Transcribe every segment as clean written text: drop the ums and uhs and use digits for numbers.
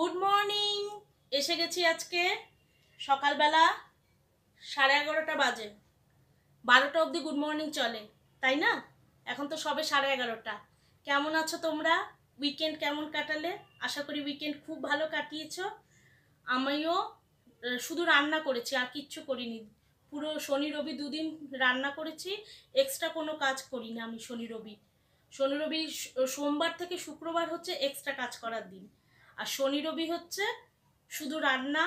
Good morning. এসে গেছি আজকে সকালবেলা 11:30 বাজে। 12টা অবধি গুড মর্নিং চলে, তাই না? এখন তো সবে 11:30। কেমন আছো তোমরা? উইকেন্ড কেমন কাটালে? আশা করি উইকেন্ড খুব ভালো কাটিয়েছো। আমিও শুধু রান্না করেছি, আর কিচ্ছু করিনি। পুরো শনি রবি দুদিন রান্না করেছি, এক্সট্রা কোনো কাজ করিনি আমি। শনি রবি সোমবার থেকে শুক্রবার হচ্ছে এক্সট্রা কাজ করার দিন, আর শনি রবি হচ্ছে শুধু রান্না,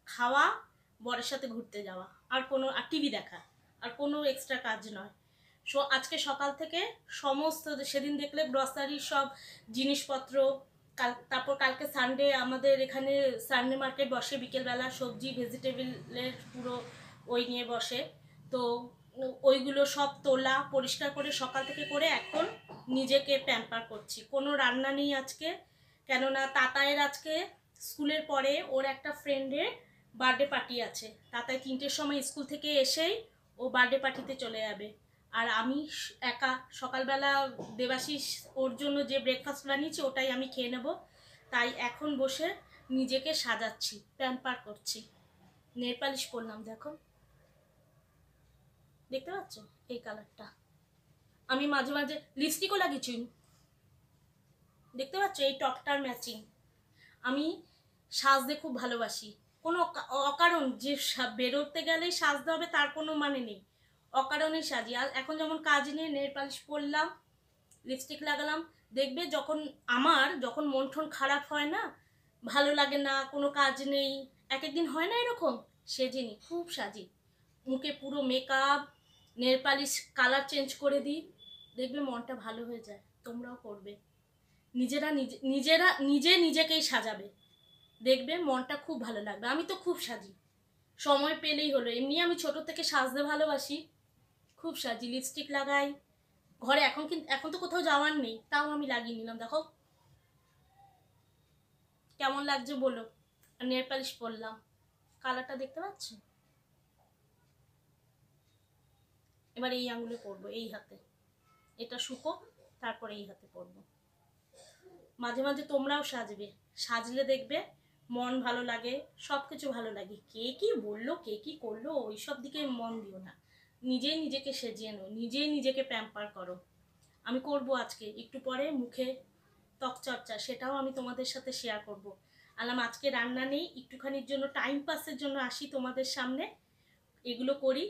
খাওয়া, বরের সাথে ঘুরতে যাওয়া, আর টিভি দেখা, আর কোনো এক্সট্রা কাজ নয়। আজকে সকাল থেকে সমস্ত, সেদিন দেখলে গ্রসারির সব জিনিসপত্র, তারপর কালকে সানডে আমাদের এখানে সানডে মার্কেট বসে, বিকেলবেলা সবজি ভেজিটেবলের পুরো ওই নিয়ে বসে। তো ওইগুলো সব তোলা পরিষ্কার করে সকাল থেকে করে এখন নিজেকে প্যাম্পার করছি। কোনো রান্না নেই আজকে, কেননা তাতায়ের আজকে স্কুলের পরে ওর একটা ফ্রেন্ডের বার্থডে পার্টি আছে। তাতাই 3টের সময় স্কুল থেকে এসেই ও বার্থডে পার্টিতে চলে যাবে। আর আমি একা সকালবেলা দেবাশিস ওর জন্য যে ব্রেকফাস্ট বানিয়েছি ওটাই আমি খেয়ে নেব। তাই এখন বসে নিজেকে সাজাচ্ছি, প্যাম্পার করছি। নেল পালিশ করলাম, দেখো, দেখতে পাচ্ছ এই কালারটা। আমি মাঝে মাঝে লিপস্টিকও লাগিয়েছি, দেখতে পাচ্ছ, এই টপটার ম্যাচিং। আমি সাজতে খুব ভালোবাসি। কোনো অকারণ যে বেরোতে গেলেই সাজতে হবে তার কোনো মানে নেই, অকারণেই সাজি। আর এখন যেমন কাজ নেই, নেল পালিশ পরলাম, লিপস্টিক লাগালাম। দেখবে যখন মন টন খারাপ হয় না, ভালো লাগে না, কোনো কাজ নেই, এক একদিন হয় না এরকম, সেজেনি খুব সাজি, মুখে পুরো makeup, nail polish colour change করে দিই, দেখবে মনটা ভালো হয়ে যায়। তোমরাও করবে, নিজে নিজেকেই সাজাবে, দেখবে মনটা খুব ভালো লাগবে। আমি তো খুব সাজি, সময় পেলেই হলো। এমনি আমি ছোট থেকে সাজতে ভালোবাসি, খুব সাজি, লিপস্টিক লাগাই ঘরে। এখন তো কোথাও যাওয়ার নেই, তাও আমি লাগিয়ে নিলাম, দেখো কেমন লাগছে বলো। আর নেল পালিশ পরলাম, কালারটা দেখতে পাচ্ছ। এবার এই আঙুলে পরবো, এই হাতে, এটা শুকো, তারপর এই হাতে পরবো। মাঝে মাঝে তোমরাও সাজবে, সাজলে দেখবে মন ভালো লাগে, সব কিছু ভালো লাগে। কে কি বললো, কে কি করলো, ওইসব দিকে মন দিও না, নিজেই নিজেকে সেজিয়ে নাও, নিজেই নিজেকে প্যাম্পার করো। আমি করব আজকে একটু পরে মুখে ত্বক চর্চা, সেটাও আমি তোমাদের সাথে শেয়ার করব। আলাম আজকে রান্না নেই, একটুখানির জন্য টাইম পাসের জন্য আসি তোমাদের সামনে, এগুলো করে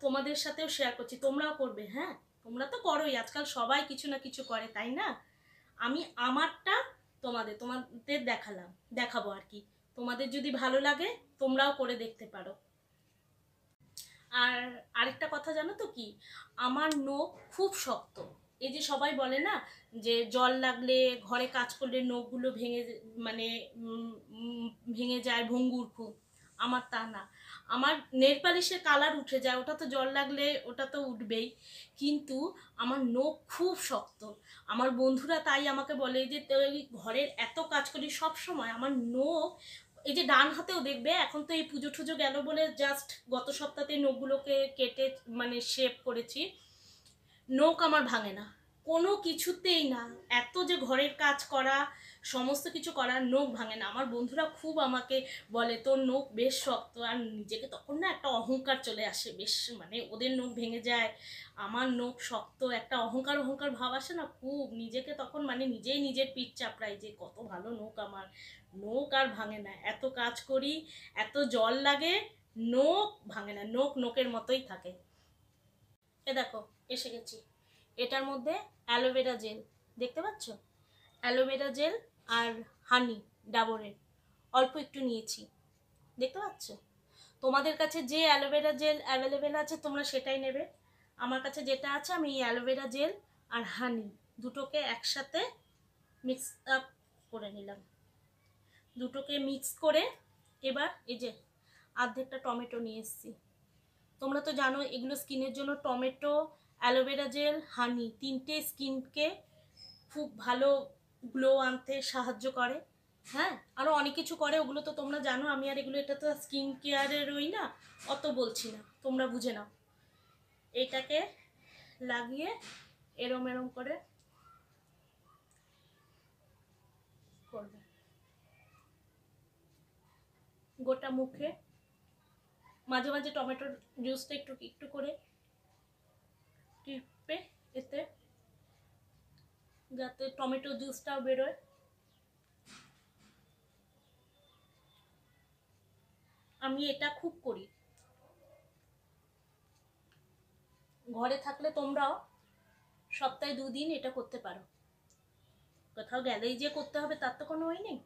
তোমাদের সাথেও শেয়ার করছি। তোমরাও করবে, হ্যাঁ, তোমরা তো করোই, আজকাল সবাই কিছু না কিছু করে, তাই না? আমি আমারটা তোমাদের দেখাবো আর কি। তোমাদের যদি ভালো লাগে তোমরাও করে দেখতে পারো। আর আরেকটা কথা জানো তো কি, আমার নখ খুব শক্ত। এই যে সবাই বলে না যে জল লাগলে, ঘরে কাজ করলে নখগুলো ভেঙে যায়, ভঙ্গুর খুব। আমার তা না, আমার নেল পালিশের কালার উঠে যায়, ওটা তো জল লাগলে ওটা তো উঠবেই, কিন্তু আমার নখ খুব শক্ত। আমার বন্ধুরা তাই আমাকে বলে যে তুই ঘরের এত কাজ করি সব সময়, আমার নখ, এই যে ডান হাতেও দেখবে, এখন তো এই পুজো টুজো গেল বলে জাস্ট গত সপ্তাহে নখগুলোকে কেটে শেপ করেছি, নখ আমার ভাঙে না কোনো কিছুতেই না। এত যে ঘরের কাজ করা, সমস্ত কিছু করা, নখ ভাঙে না। আমার বন্ধুরা খুব আমাকে বলে তোর নখ বেশ শক্ত, আর নিজেকে তখন না একটা অহংকার চলে আসে, বেশ ওদের নখ ভেঙে যায়, আমার নখ শক্ত, একটা অহংকার অহংকার ভাব আসে না খুব, নিজেকে তখন নিজেই নিজের পিঠ চাপড়াই যে কত ভালো নখ আমার। নখ আর ভাঙে না, এত কাজ করি, এত জল লাগে, নখ ভাঙে না, নখের মতোই থাকে। এ দেখো এসে গেছি, এটার মধ্যে অ্যালোভেরা জেল, দেখতে পাচ্ছ, অ্যালোভেরা জেল আর হানি ডাবরের অল্প একটু নিয়েছি, দেখতে পাচ্ছ। তোমাদের কাছে যে অ্যালোভেরা জেল অ্যাভেলেবেল আছে তোমরা সেটাই নেবে। আমার কাছে যেটা আছে, আমি অ্যালোভেরা জেল আর হানি দুটোকে একসাথে মিক্স আপ করে নিলাম। দুটোকে মিক্স করে এবার এই যে অর্ধেকটা টমেটো নিয়ে এসেছি। তোমরা তো জানো এগুলো স্কিনের জন্য, টমেটো, অ্যালোভেরা জেল, হানি, 3টে স্কিনকে খুব ভালো গ্লো আনতে সাহায্য করে। হ্যাঁ, আরও অনেক কিছু করে, ওগুলো তো তোমরা জানো, আমি আর এগুলো, এটা তো স্কিন কেয়ারের ওই না, অত বলছি না, তোমরা বুঝে নাও। এইটাকে লাগিয়ে এরম এরম করে করবে। গোটা মুখে, মাঝে মাঝে টমেটোর জুসটা একটু একটু করে টিপে, এতে যাতে টমেটো জুসটাও বেরোয়। আমি এটা খুব করি। ঘরে থাকলে তোমরাও সপ্তাহে 2 দিন এটা করতে পারো। কোথাও গেলেই যে করতে হবে তার তো কোনো ওই নেই।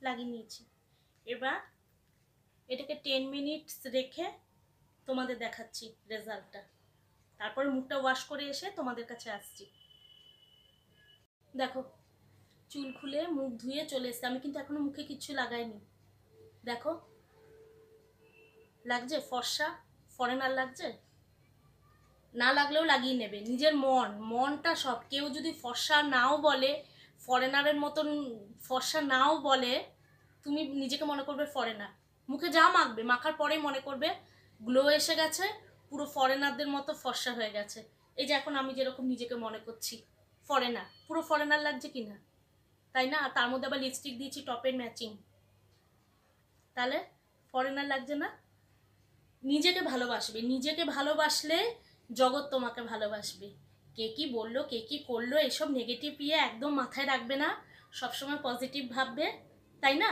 লাগিয়ে নিয়েছি। এবার এটাকে 10 মিনিটস রেখে তোমাদের দেখাচ্ছি রেজাল্টটা। তারপরে মুখটা ওয়াশ করে এসে তোমাদের কাছে আসছি। দেখো, চুল খুলে মুখ ধুয়ে চলে এসছে। আমি কিন্তু এখনো মুখে কিচ্ছু লাগাইনি। দেখো, লাগছে ফর্সা, ফরেনার লাগছে? না লাগলেও লাগিয়ে নেবে। নিজের মনটা সব। কেউ যদি ফর্সা নাও বলে, ফরেনারের মতন ফর্সা নাও বলে, তুমি নিজেকে মনে করবে ফরেনার। মুখে যা মাখবে, মাখার পরেই মনে করবে গ্লো এসে গেছে, পুরো ফরেনারদের মতো ফর্সা হয়ে গেছে। এই যে এখন আমি যেরকম নিজেকে মনে করছি ফরেনার, পুরো ফরেনার লাগছে কিনা, তাই না? আর তার মধ্যে আবার লিপস্টিক দিয়েছি টপের ম্যাচিং, তাহলে ফরেনার লাগছে না? নিজেকে ভালোবাসবে। নিজেকে ভালোবাসলে জগৎ তোমাকে ভালোবাসবে। কে কি বললো, কে কি করলো, এসব নেগেটিভ একদম মাথায় রাখবে না। সবসময় পজিটিভ ভাববে, তাই না?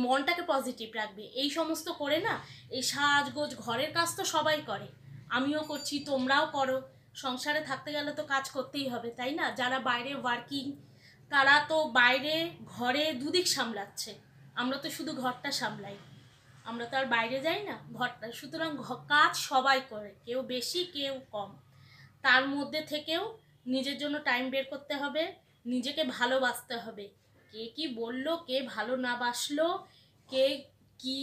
মনটাকে পজিটিভ রাখবে। এই সমস্ত করে না, এই সাজগোজ, ঘরের কাজ তো সবাই করে, আমিও করছি, তোমরাও করো। সংসারে থাকতে গেলে তো কাজ করতেই হবে, তাই না? যারা বাইরে ওয়ার্কিং, তারা তো বাইরে ঘরে দুদিক সামলাচ্ছে। আমরা তো শুধু ঘরটা সামলাই, আমরা তো আর বাইরে যাই না, ঘরটা। সুতরাং কাজ সবাই করে, কেউ বেশি কেউ কম। তার মধ্যে থেকেও নিজের জন্য টাইম বের করতে হবে, নিজেকে ভালোবাসতে হবে। কে কি বললো, কে ভালো না বাসলো, কে কি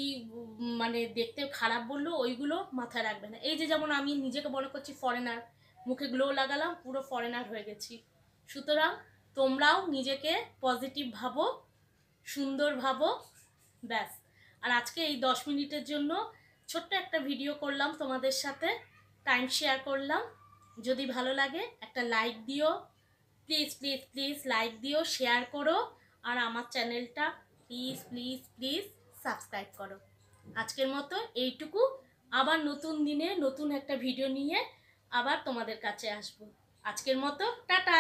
মানে দেখতে খারাপ বললো, ওইগুলো মাথায় রাখবে না। এই যে যেমন আমি নিজেকে মনে করছি ফরেনার, মুখে গ্লো লাগালাম, পুরো ফরেনার হয়ে গেছি। সুতরাং তোমরাও নিজেকে পজিটিভ ভাবো, সুন্দর ভাবো, ব্যাস। আর আজকে এই 10 মিনিটের জন্য ছোট্ট একটা ভিডিও করলাম তোমাদের সাথে, টাইম শেয়ার করলাম। যদি ভালো লাগে একটা লাইক দিও, প্লিজ প্লিজ প্লিজ লাইক দিও, শেয়ার করো, আর আমার চ্যানেলটা প্লিজ প্লিজ প্লিজ সাবস্ক্রাইব করো। আজকের মতো এইটুকু। আবার নতুন দিনে নতুন একটা ভিডিও নিয়ে আবার তোমাদের কাছে আসবো। আজকের মতো টাটা।